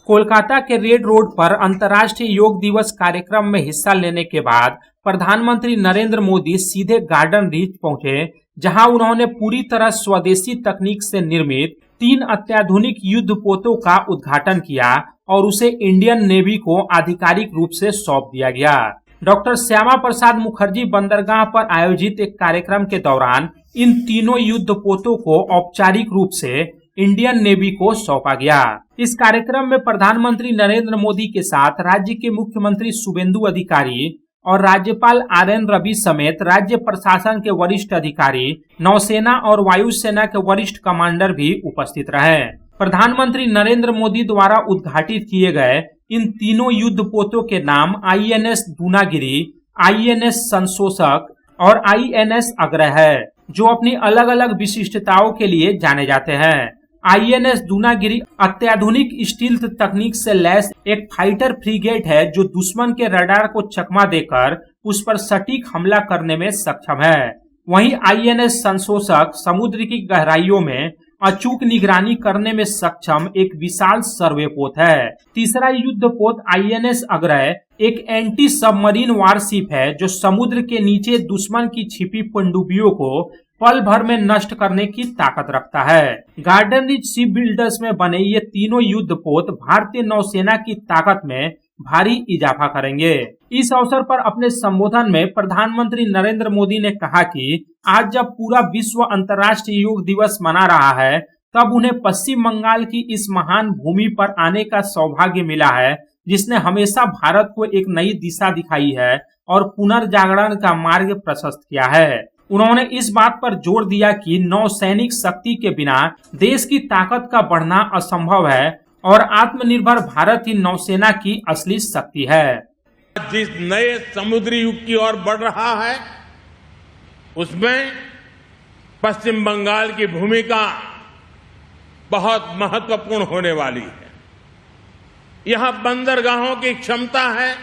कोलकाता के red road पर अंतर्राष्ट्रीय योग दिवस कार्यक्रम में हिस्सा लेने के बाद प्रधानमंत्री नरेंद्र मोदी सीधे गार्डन रीच पहुंचे, जहां उन्होंने पूरी तरह स्वदेशी तकनीक से निर्मित 3 अत्याधुनिक युद्धपोतों का उद्घाटन किया और उसे इंडियन नेवी को आधिकारिक रूप से सौंप दिया गया। डॉक्टर श्यामा प्रसाद मुखर्जी बंदरगाह पर आयोजित एक कार्यक्रम के दौरान इन तीनों युद्धपोतों को औपचारिक रूप से इंडियन नेवी को सौंपा गया। इस कार्यक्रम में प्रधानमंत्री नरेंद्र मोदी के साथ राज्य के मुख्यमंत्री शुभेंदु अधिकारी और राज्यपाल RN रवि समेत राज्य प्रशासन के वरिष्ठ अधिकारी, नौसेना और वायुसेना के वरिष्ठ कमांडर भी उपस्थित रहे। प्रधानमंत्री नरेंद्र मोदी द्वारा उद्घाटित किए गए इन तीनों युद्धपोतों के नाम INS दूनागिरी, INS संशोधक और INS अग्रह है, जो अपनी अलग अलग विशिष्टताओं के लिए जाने जाते हैं। INS दूनागिरी अत्याधुनिक स्टील्थ तकनीक से लैस एक फाइटर फ्रीगेट है, जो दुश्मन के रडार को चकमा देकर उस पर सटीक हमला करने में सक्षम है। वहीं INS संशोधक समुद्र की गहराइयों में अचूक निगरानी करने में सक्षम एक विशाल सर्वेपोत है। तीसरा युद्धपोत INS अग्रह एक एंटी सबमरीन वारशिप है, जो समुद्र के नीचे दुश्मन की छिपी पनडुब्बियों को पल भर में नष्ट करने की ताकत रखता है। गार्डन रीच शिप बिल्डर्स में बने ये तीनों युद्धपोत भारतीय नौसेना की ताकत में भारी इजाफा करेंगे। इस अवसर पर अपने संबोधन में प्रधानमंत्री नरेंद्र मोदी ने कहा कि आज जब पूरा विश्व अंतर्राष्ट्रीय योग दिवस मना रहा है, तब उन्हें पश्चिम बंगाल की इस महान भूमि पर आने का सौभाग्य मिला है, जिसने हमेशा भारत को एक नई दिशा दिखाई है और पुनर्जागरण का मार्ग प्रशस्त किया है। उन्होंने इस बात पर जोर दिया कि नौसैनिक शक्ति के बिना देश की ताकत का बढ़ना असंभव है और आत्मनिर्भर भारत ही नौसेना की असली शक्ति है। जिस नए समुद्री युग की ओर बढ़ रहा है, उसमें पश्चिम बंगाल की भूमिका बहुत महत्वपूर्ण होने वाली है। यहां बंदरगाहों की क्षमता है,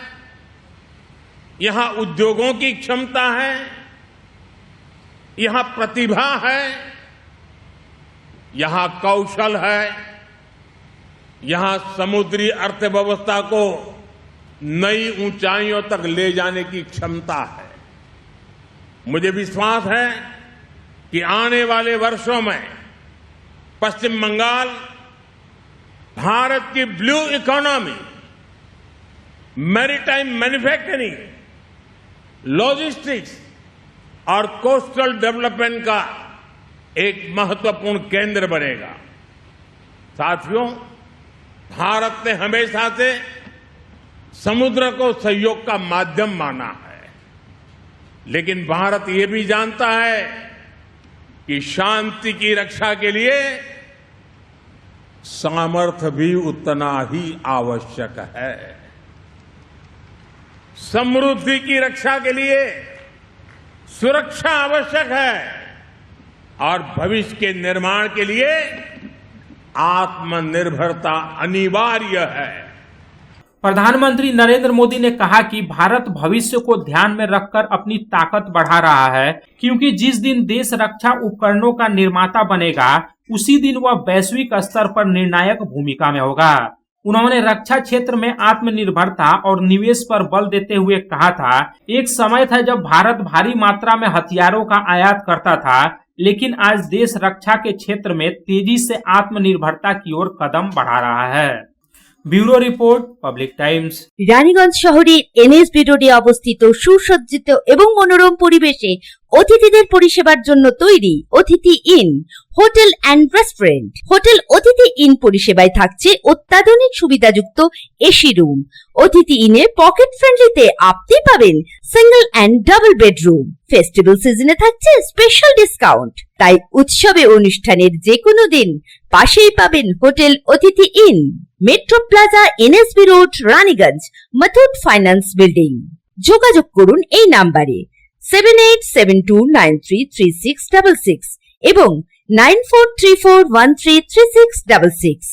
यहां उद्योगों की क्षमता है, यहां प्रतिभा है, यहां कौशल है, यहां समुद्री अर्थव्यवस्था को नई ऊंचाइयों तक ले जाने की क्षमता है। मुझे विश्वास है कि आने वाले वर्षों में पश्चिम बंगाल भारत की blue economy, maritime manufacturing, logistics और कोस्टल डेवलपमेंट का एक महत्वपूर्ण केंद्र बनेगा। साथियों, भारत ने हमेशा से समुद्र को सहयोग का माध्यम माना है, लेकिन भारत ये भी जानता है कि शांति की रक्षा के लिए सामर्थ्य भी उतना ही आवश्यक है। समृद्धि की रक्षा के लिए सुरक्षा आवश्यक है और भविष्य के निर्माण के लिए आत्मनिर्भरता अनिवार्य है। प्रधानमंत्री नरेंद्र मोदी ने कहा कि भारत भविष्य को ध्यान में रखकर अपनी ताकत बढ़ा रहा है, क्योंकि जिस दिन देश रक्षा उपकरणों का निर्माता बनेगा, उसी दिन वह वैश्विक स्तर पर निर्णायक भूमिका में होगा। उन्होंने रक्षा क्षेत्र में आत्मनिर्भरता और निवेश पर बल देते हुए कहा था, एक समय था जब भारत भारी मात्रा में हथियारों का आयात करता था, लेकिन आज देश रक्षा के क्षेत्र में तेजी से आत्मनिर्भरता की ओर कदम बढ़ा रहा है। Bureau report, public Times. Raniganj শহরের NSB রোডে অবস্থিত সুসজ্জিত এবং মনোরম পরিবেশে অতিথিদের পরিষেবার জন্য তৈরি অতিথি in hotel and restaurant. Hotel অতিথি ইন পরিষেবায় থাকছে অত্যাধুনিক সুবিধাযুক্ত এসি রুম। অতিথি ইনে পকেট ফ্রেন্ডলিতে আপনি পাবেন single and double bedroom. Festival সিজনে থাকছে স্পেশাল ডিসকাউন্ট। তাই উৎসবে অনুষ্ঠানের যে কোনো দিন পাশেই পাবেন হোটেল অতিথি in, metro plaza, NSB road, Raniganj, Muthoot finance building. যোগাযোগ করুন এই নাম্বারে 7872933666 এবং 9434133666।